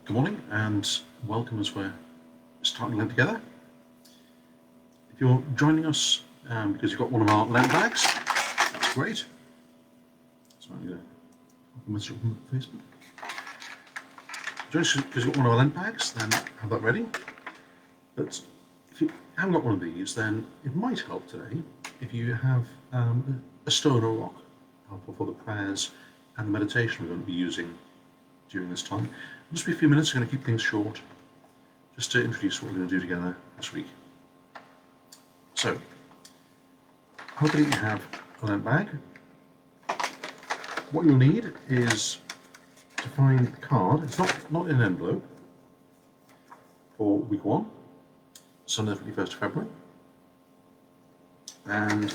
Good morning and welcome as we're starting Lent together. If you're joining us because you've got one of our Lent bags, that's great. So I'm going to open a message on Facebook. Join us because you've got one of our Lent bags, then have that ready. But if you haven't got one of these, then it might help today if you have a stone or rock helpful for the prayers and the meditation we're going to be using during this time. It'll just be a few minutes. We're going to keep things short, just to introduce what we're going to do together this week. So, hopefully you have a Lent bag. What you'll need is to find the card. It's not in an envelope for week 1, Sunday the 21st of February, and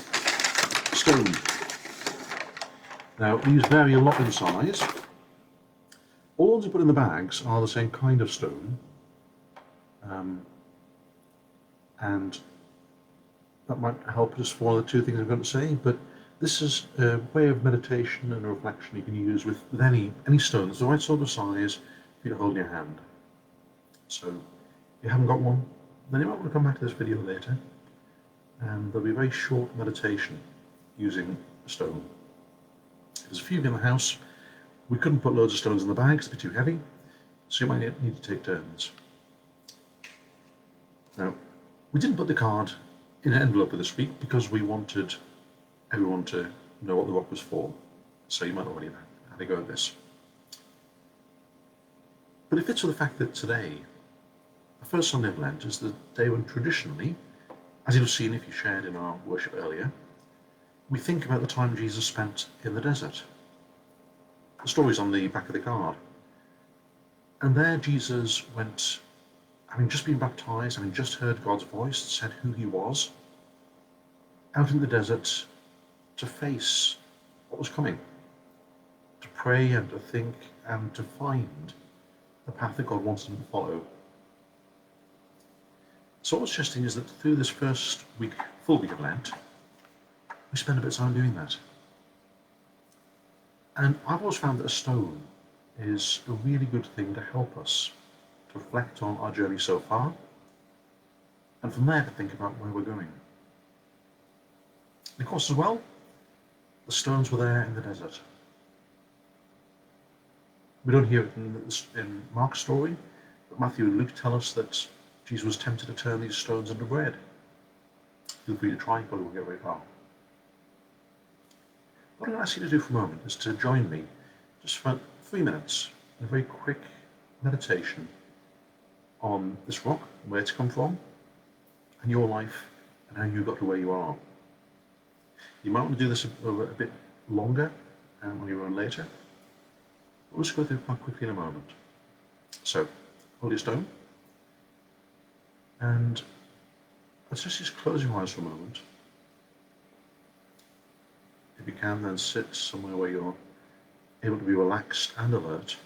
stone. Now, these vary a lot in size. All the ones you put in the bags are the same kind of stone, and that might help just for the two things I'm going to say, but this is a way of meditation and a reflection you can use with any stone. It's the right sort of size for you to hold in your hand. So if you haven't got one, then you might want to come back to this video later, and there'll be a very short meditation using a stone. There's a few in the house. We couldn't put loads of stones in the bag, it's a bit too heavy, so you might need to take turns. Now, we didn't put the card in an envelope for this week because we wanted everyone to know what the rock was for, so you might already have a go at this. But it fits with the fact that today, the first Sunday of Lent, is the day when traditionally, as you've seen if you shared in our worship earlier, we think about the time Jesus spent in the desert. The story's on the back of the card. And there Jesus went, having just been baptized, having just heard God's voice, said who he was, out in the desert to face what was coming, to pray and to think and to find the path that God wants him to follow. So what's interesting is that through this first week, full week of Lent, we spend a bit of time doing that. And I've always found that a stone is a really good thing to help us to reflect on our journey so far, and from there to think about where we're going. And of course as well, the stones were there in the desert. We don't hear it in Mark's story, but Matthew and Luke tell us that Jesus was tempted to turn these stones into bread. Feel free to try, but it won't get very far. What I'm going to ask you to do for a moment is to join me just for 3 minutes in a very quick meditation on this rock, where it's come from, and your life, and how you got to where you are. You might want to do this over a bit longer on your own later. We'll just go through quite quickly in a moment. So, hold your stone, and let's just close your eyes for a moment. If you can, then sit somewhere where you're able to be relaxed and alert.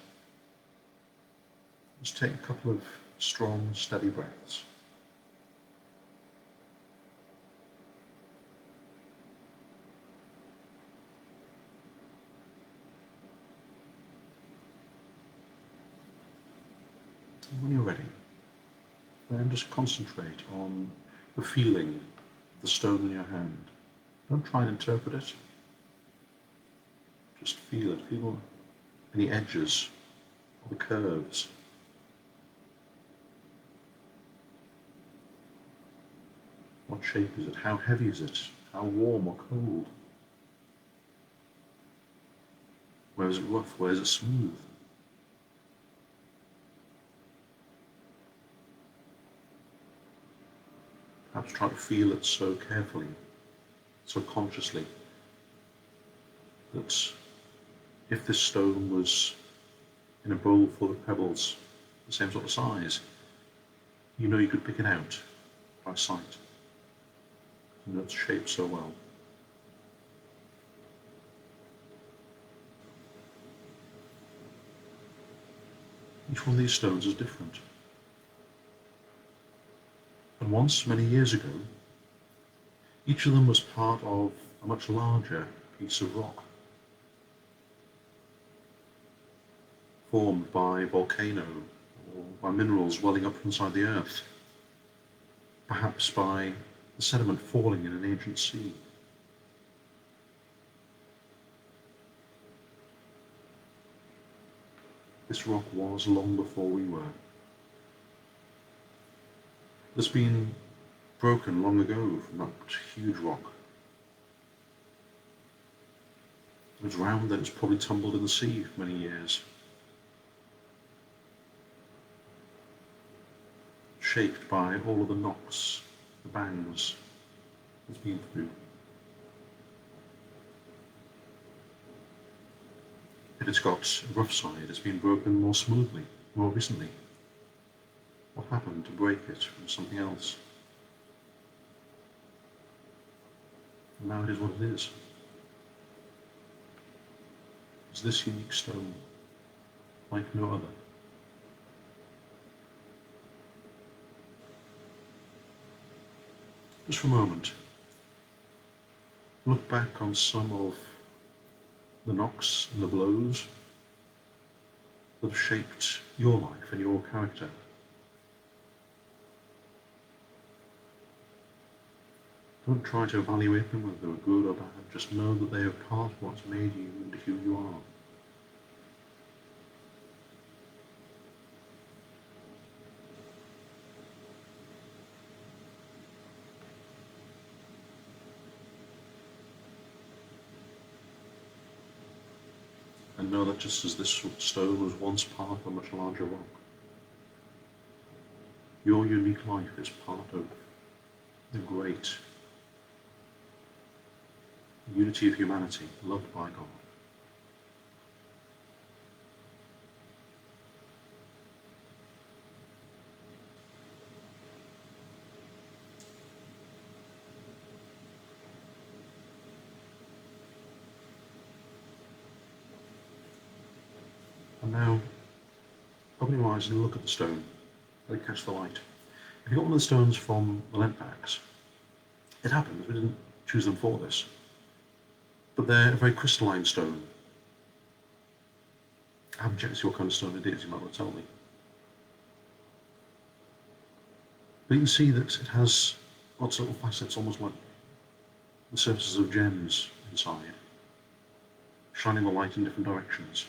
Just take a couple of strong, steady breaths. And when you're ready, then just concentrate on the feeling of the stone in your hand. Don't try and interpret it. Just feel it. Feel any edges or the curves. What shape is it? How heavy is it? How warm or cold? Where is it rough? Where is it smooth? Perhaps try to feel it so carefully, so consciously, that if this stone was in a bowl full of pebbles, the same sort of size, you know you could pick it out by sight. You know it's shaped so well. Each one of these stones is different. And once, many years ago, each of them was part of a much larger piece of rock. formed by volcano by minerals welling up inside the earth, perhaps by the sediment falling in an ancient sea. This rock was long before we were. It's been broken long ago from that huge rock. It was round and it's probably tumbled in the sea for many years. Shaped by all of the knocks, the bangs it's been through. If it's got a rough side, it's been broken more smoothly, more recently. What happened to break it from something else? And now it is what it is. It's this unique stone, like no other. Just for a moment, look back on some of the knocks and the blows that have shaped your life and your character. Don't try to evaluate them, whether they were good or bad. Just know that they are part of what's made you into who you are. And know that just as this stone was once part of a much larger rock, your unique life is part of the great unity of humanity, loved by God. And now, open your eyes and look at the stone. Let it catch the light. If you got one of the stones from the Lent bags, it happens, we didn't choose them for this, but they're a very crystalline stone. I haven't checked to see what kind of stone it is, you might want to tell me. But you can see that it has lots of little facets, almost like the surfaces of gems inside, shining the light in different directions.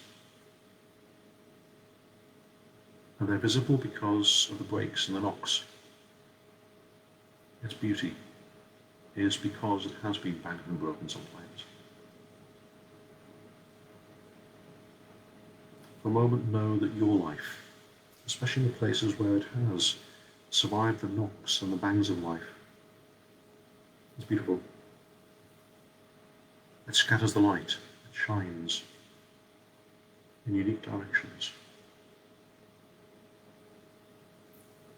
And they're visible because of the breaks and the knocks. Its beauty is because it has been banged and broken sometimes. For a moment, know that your life, especially in the places where it has survived the knocks and the bangs of life, is beautiful. It scatters the light, it shines in unique directions.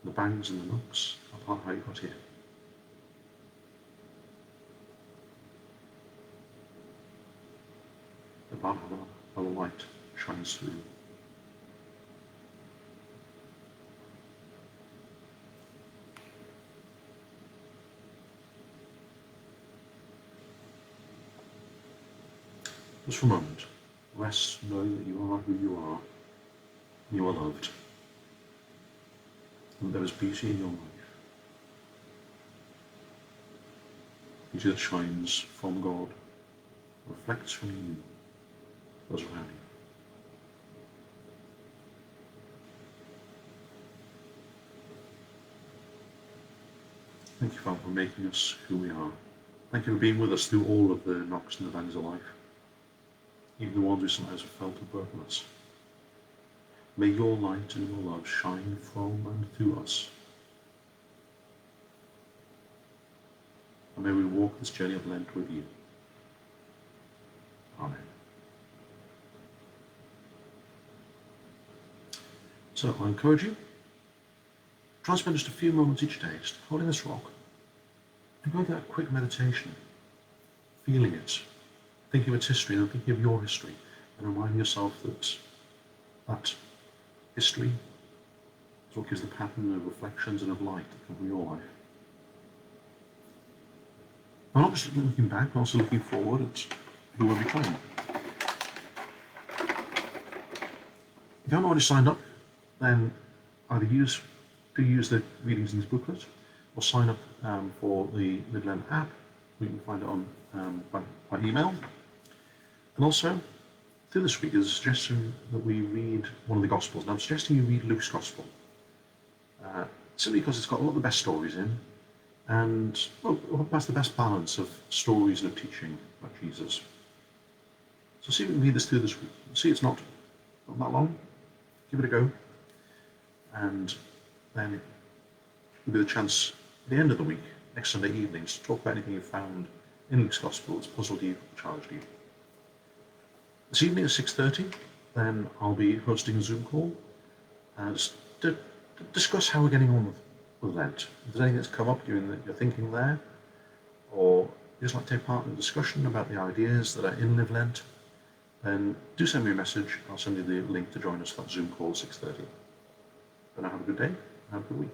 The bangs and the knocks are part of how you got here. They're part of how the light shines through. Just for a moment, rest knowing that you are who you are, and you are loved. And there is beauty in your life. Beauty that shines from God, reflects from you, those around you. Thank you, Father, for making us who we are. Thank you for being with us through all of the knocks and the bangs of life, even the ones we sometimes have felt have broken us. May your light and your love shine from and through us. And may we walk this journey of Lent with you. Amen. So I encourage you, try and spend just a few moments each day just holding this rock and go through that quick meditation, feeling it, thinking of its history and thinking of your history, and reminding yourself that that history is what gives the pattern of reflections and of light that come from your life. I'm not just looking back, but also looking forward at who will become. If you haven't already signed up, then either use the readings in this booklet or sign up for the Live-Lent app. You can find it on by email. And also, through this week is a suggestion that we read one of the Gospels. And I'm suggesting you read Luke's Gospel, simply because it's got a lot of the best stories in, and well, that's the best balance of stories and of teaching about Jesus. So see if we can read this through this week. See, it's not that long. Give it a go, and then there'll be the chance at the end of the week, next Sunday evenings, to talk about anything you found in Luke's Gospel that's puzzled you, challenged you. This evening at 6:30, then I'll be hosting a Zoom call just to discuss how we're getting on with Lent. If there's anything that's come up during your thinking there, or you just like to take part in a discussion about the ideas that are in Live Lent, then do send me a message. I'll send you the link to join us for that Zoom call at 6:30. But now have a good day and have a good week.